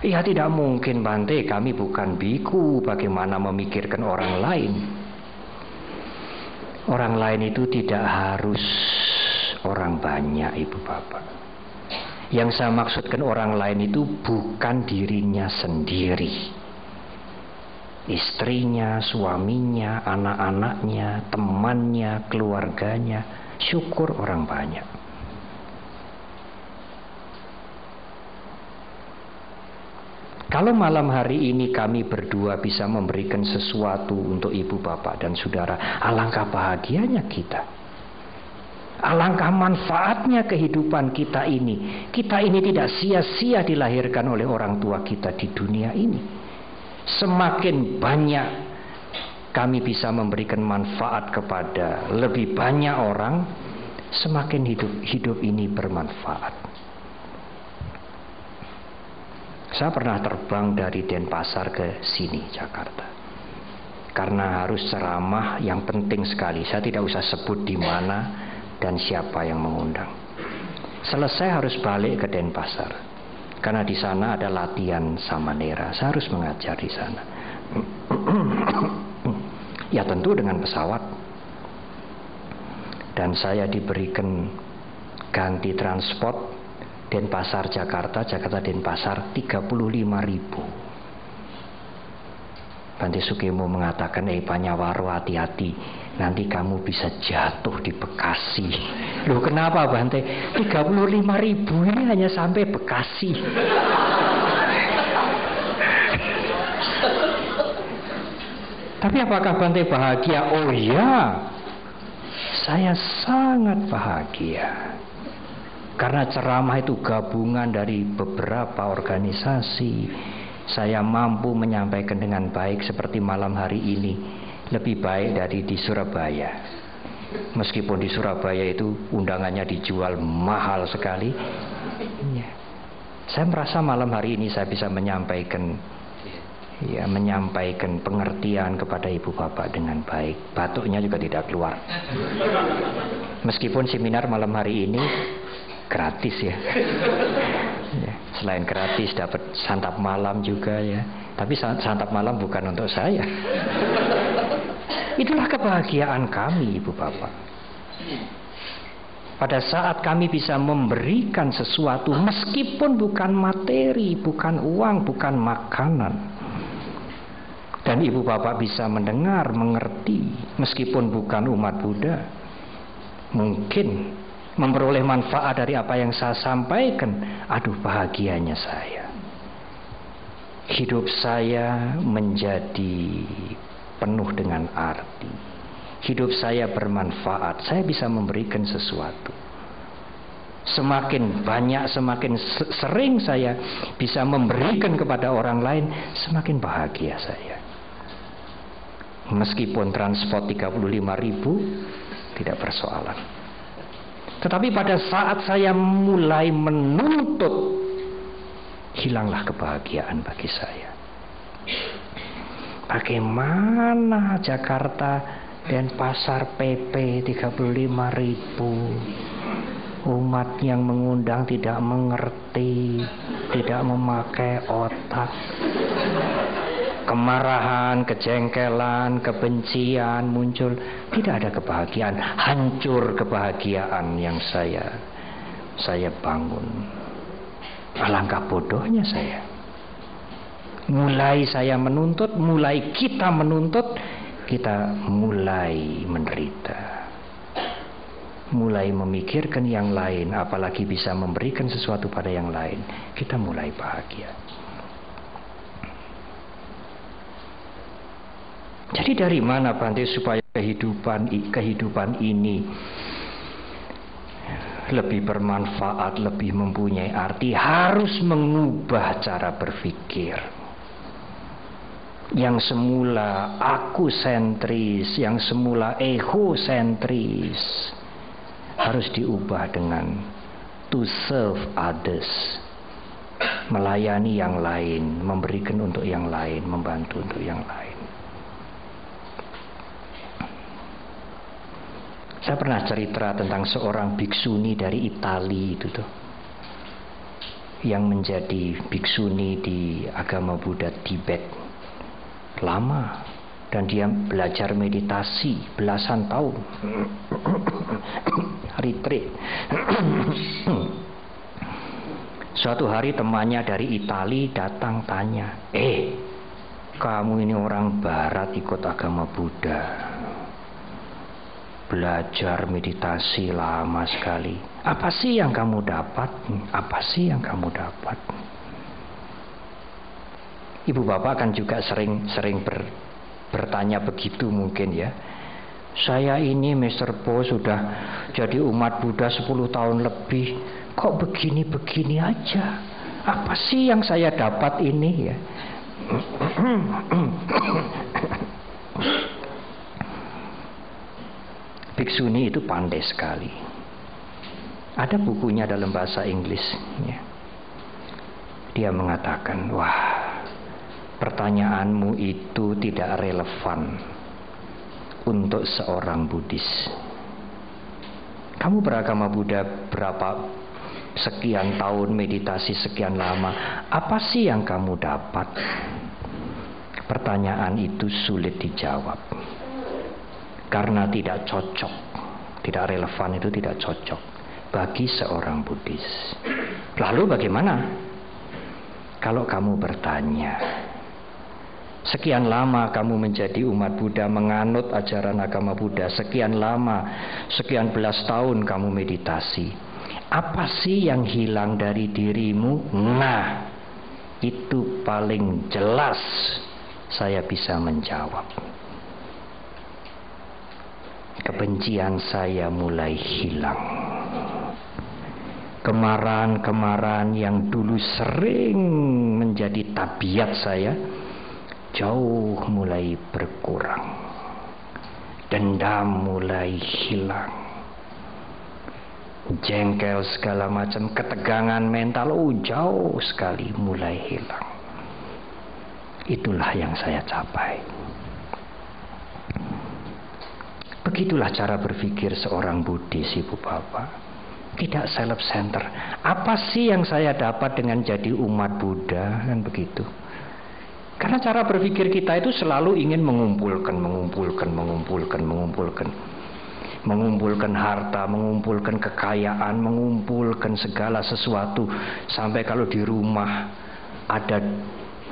Ya tidak mungkin Bante, kami bukan biku, bagaimana memikirkan orang lain. Orang lain itu tidak harus orang banyak, Ibu Bapak. Yang saya maksudkan orang lain itu bukan dirinya sendiri. Istrinya, suaminya, anak-anaknya, temannya, keluarganya. Syukur orang banyak. Kalau malam hari ini kami berdua bisa memberikan sesuatu untuk ibu bapak dan saudara, alangkah bahagianya kita. Alangkah manfaatnya kehidupan kita ini. Kita ini tidak sia-sia dilahirkan oleh orang tua kita di dunia ini. Semakin banyak kami bisa memberikan manfaat kepada lebih banyak orang, semakin hidup ini bermanfaat. Saya pernah terbang dari Denpasar ke sini, Jakarta. Karena harus ceramah yang penting sekali. Saya tidak usah sebut di mana dan siapa yang mengundang. Selesai harus balik ke Denpasar. Karena di sana ada latihan samanera. Saya harus mengajar di sana. Ya tentu dengan pesawat. Dan saya diberikan ganti transport Denpasar Jakarta, Jakarta Denpasar 35.000. Bante Sukemo mengatakan, Panyawaro hati-hati, nanti kamu bisa jatuh di Bekasi. Loh kenapa Bante? 35.000 ini hanya sampai Bekasi. Tapi apakah Bante bahagia? Oh ya, saya sangat bahagia. Karena ceramah itu gabungan dari beberapa organisasi. Saya mampu menyampaikan dengan baik seperti malam hari ini. Lebih baik dari di Surabaya. Meskipun di Surabaya itu undangannya dijual mahal sekali. Ya. Saya merasa malam hari ini saya bisa menyampaikan pengertian kepada ibu bapak dengan baik. Batuknya juga tidak keluar. Meskipun seminar malam hari ini gratis ya. Selain gratis dapat santap malam juga ya. Tapi santap malam bukan untuk saya. Itulah kebahagiaan kami ibu bapak. Pada saat kami bisa memberikan sesuatu meskipun bukan materi, bukan uang, bukan makanan. Dan ibu bapak bisa mendengar, mengerti meskipun bukan umat Buddha. Mungkin memperoleh manfaat dari apa yang saya sampaikan. Aduh bahagianya saya. Hidup saya menjadi penuh dengan arti. Hidup saya bermanfaat. Saya bisa memberikan sesuatu. Semakin banyak, semakin sering saya bisa memberikan kepada orang lain, semakin bahagia saya. Meskipun transport 35.000 tidak persoalan. Tetapi pada saat saya mulai menuntut, hilanglah kebahagiaan bagi saya. Bagaimana Jakarta Denpasar PP 35.000, umat yang mengundang tidak mengerti, tidak memakai otak. Kemarahan, kejengkelan, kebencian muncul. Tidak ada kebahagiaan. Hancur kebahagiaan yang saya bangun. Alangkah bodohnya saya. Mulai saya menuntut, mulai kita menuntut, kita mulai menderita. Mulai memikirkan yang lain, apalagi bisa memberikan sesuatu pada yang lain. Kita mulai bahagia. Jadi dari mana Bante supaya kehidupan ini lebih bermanfaat, lebih mempunyai arti? Harus mengubah cara berpikir. Yang semula aku sentris, yang semula ego sentris, harus diubah dengan to serve others. Melayani yang lain, memberikan untuk yang lain, membantu untuk yang lain. Saya pernah cerita tentang seorang biksuni dari Italia itu tuh. yang menjadi biksuni di agama Buddha Tibet lama, dan dia belajar meditasi belasan tahun. Retreat. Suatu hari temannya dari Itali datang tanya, kamu ini orang barat ikut agama Buddha, belajar meditasi lama sekali, apa sih yang kamu dapat? Apa sih yang kamu dapat? Ibu bapak kan juga sering bertanya begitu mungkin ya. Saya ini Mr. Po sudah jadi umat Buddha 10 tahun lebih, kok begini-begini aja? Apa sih yang saya dapat ini ya? Biksuni itu pandai sekali. Ada bukunya dalam bahasa Inggris ya. Dia mengatakan, wah, pertanyaanmu itu tidak relevan untuk seorang Buddhis. Kamu beragama Buddha berapa sekian tahun, meditasi sekian lama, apa sih yang kamu dapat? Pertanyaan itu sulit dijawab karena tidak cocok, tidak relevan, itu tidak cocok bagi seorang Buddhis. Lalu bagaimana kalau kamu bertanya, sekian lama kamu menjadi umat Buddha, menganut ajaran agama Buddha, sekian lama, sekian belas tahun kamu meditasi, apa sih yang hilang dari dirimu? Nah, itu paling jelas saya bisa menjawab. Kebencian saya mulai hilang. Kemarahan-kemarahan yang dulu sering menjadi tabiat saya jauh mulai berkurang. Dendam mulai hilang. Jengkel segala macam, ketegangan mental jauh sekali mulai hilang. Itulah yang saya capai. Begitulah cara berpikir seorang Buddhis, ibu bapak. Tidak self-center. Apa sih yang saya dapat dengan jadi umat Buddha? Kan begitu. Karena cara berpikir kita itu selalu ingin mengumpulkan harta, mengumpulkan kekayaan, mengumpulkan segala sesuatu, sampai kalau di rumah ada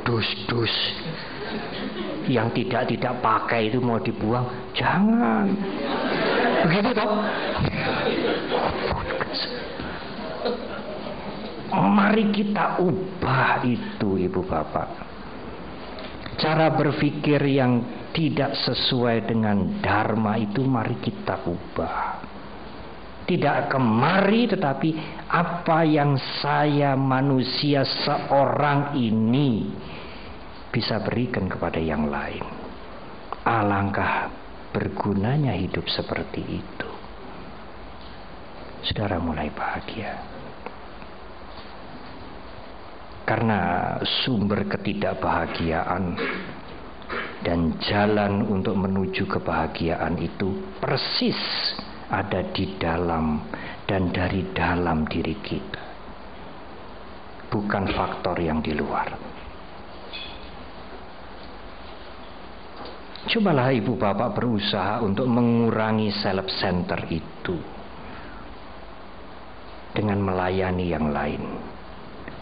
dus-dus yang tidak pakai itu mau dibuang, jangan. Begitu toh? Mari kita ubah itu, ibu bapak. Cara berpikir yang tidak sesuai dengan dharma itu mari kita ubah. Tidak kemari, tetapi apa yang saya manusia seorang ini bisa berikan kepada yang lain. Alangkah bergunanya hidup seperti itu. Saudara mulai bahagia. Karena sumber ketidakbahagiaan dan jalan untuk menuju kebahagiaan itu persis ada di dalam dan dari dalam diri kita, bukan faktor yang di luar. Cobalah ibu bapak berusaha untuk mengurangi self-center itu dengan melayani yang lain.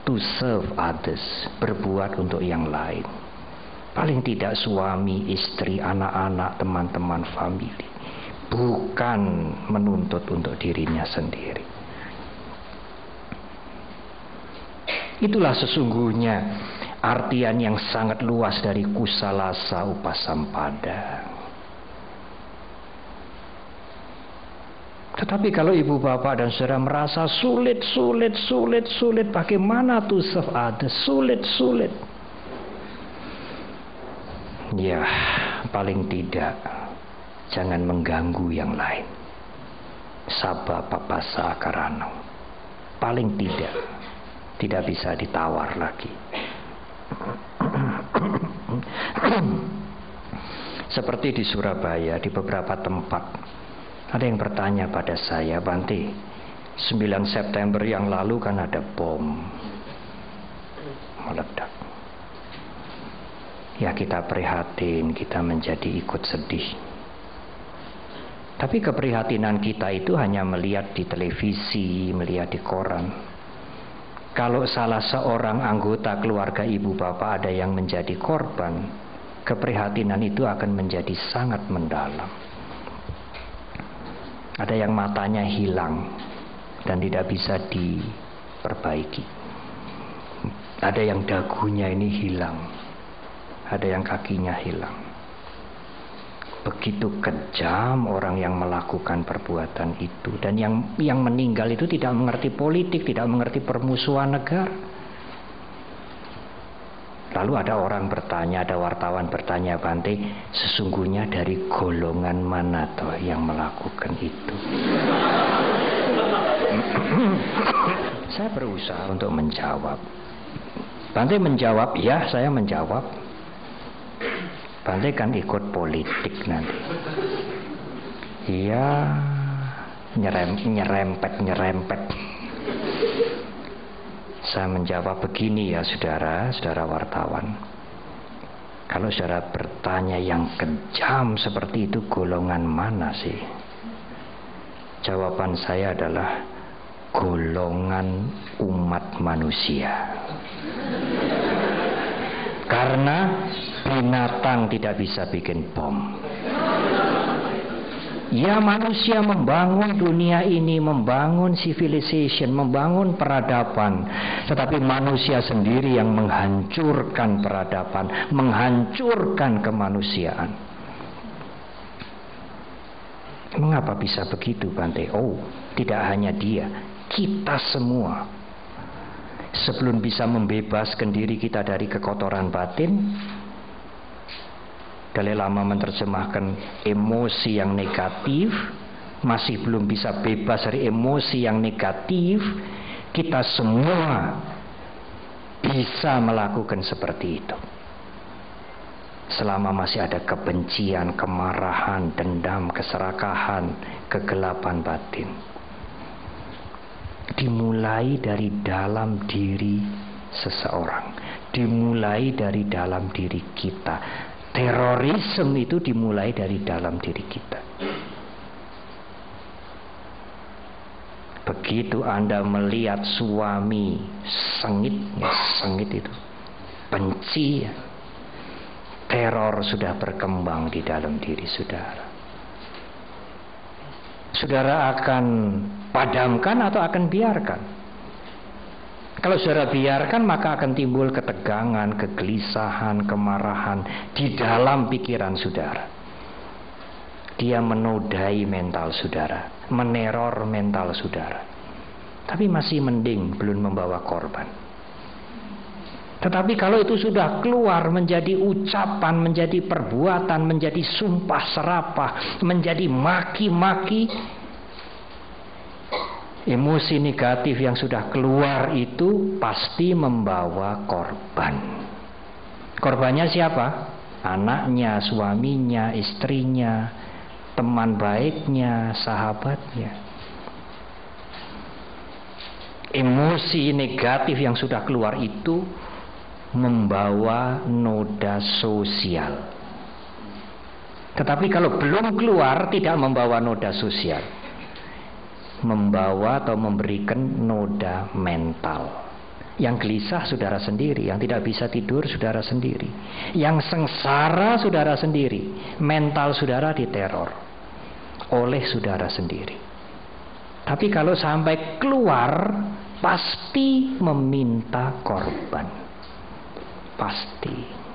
To serve others, berbuat untuk yang lain. Paling tidak suami, istri, anak-anak, teman-teman, famili. Bukan menuntut untuk dirinya sendiri. Itulah sesungguhnya artian yang sangat luas dari kusalasa upasampada. Tetapi kalau ibu bapak dan saudara merasa sulit, bagaimana to serve others? Sulit. Ya, paling tidak jangan mengganggu yang lain. Sabba papasa akaranam. Paling tidak bisa ditawar lagi. Seperti di Surabaya, di beberapa tempat ada yang bertanya pada saya, Bante, 9 September yang lalu kan ada bom. meledak. Ya kita prihatin, kita menjadi ikut sedih. Tapi keprihatinan kita itu hanya melihat di televisi, melihat di koran. Kalau salah seorang anggota keluarga ibu bapak ada yang menjadi korban, keprihatinan itu akan menjadi sangat mendalam. Ada yang matanya hilang dan tidak bisa diperbaiki. Ada yang dagunya ini hilang. Ada yang kakinya hilang. Begitu kejam orang yang melakukan perbuatan itu. Dan yang meninggal itu tidak mengerti politik, tidak mengerti permusuhan negara. Lalu ada orang bertanya, ada wartawan bertanya, Bante, sesungguhnya dari golongan mana toh yang melakukan itu? Saya berusaha untuk menjawab. Bante menjawab, ya saya menjawab. Bante kan ikut politik nanti. Iya, nyerempet. Saya menjawab begini ya saudara wartawan. Kalau saudara bertanya yang kejam seperti itu golongan mana sih? Jawaban saya adalah golongan umat manusia. Karena binatang tidak bisa bikin bom. Ya manusia membangun dunia ini, membangun civilization, membangun peradaban. Tetapi manusia sendiri yang menghancurkan peradaban, menghancurkan kemanusiaan. Mengapa bisa begitu Bante? Oh, tidak hanya dia, kita semua. Sebelum bisa membebaskan diri kita dari kekotoran batin, Dalai Lama menerjemahkan emosi yang negatif, masih belum bisa bebas dari emosi yang negatif. Kita semua bisa melakukan seperti itu. Selama masih ada kebencian, kemarahan, dendam, keserakahan, kegelapan batin. Dimulai dari dalam diri seseorang, dimulai dari dalam diri kita. Terorisme itu dimulai dari dalam diri kita. Begitu Anda melihat suami sengit itu, benci, teror sudah berkembang di dalam diri saudara. Saudara akan padamkan atau akan biarkan? Kalau saudara biarkan, maka akan timbul ketegangan, kegelisahan, kemarahan di dalam pikiran saudara. Dia menodai mental saudara, meneror mental saudara. Tapi masih mending belum membawa korban. Tetapi kalau itu sudah keluar menjadi ucapan, menjadi perbuatan, menjadi sumpah serapah, menjadi maki-maki, emosi negatif yang sudah keluar itu pasti membawa korban. Korbannya siapa? Anaknya, suaminya, istrinya, teman baiknya, sahabatnya. Emosi negatif yang sudah keluar itu membawa noda sosial. Tetapi kalau belum keluar tidak membawa noda sosial, membawa atau memberikan noda mental. Yang gelisah saudara sendiri, yang tidak bisa tidur saudara sendiri, yang sengsara saudara sendiri, mental saudara diteror oleh saudara sendiri. Tapi kalau sampai keluar pasti meminta korban. Pasti.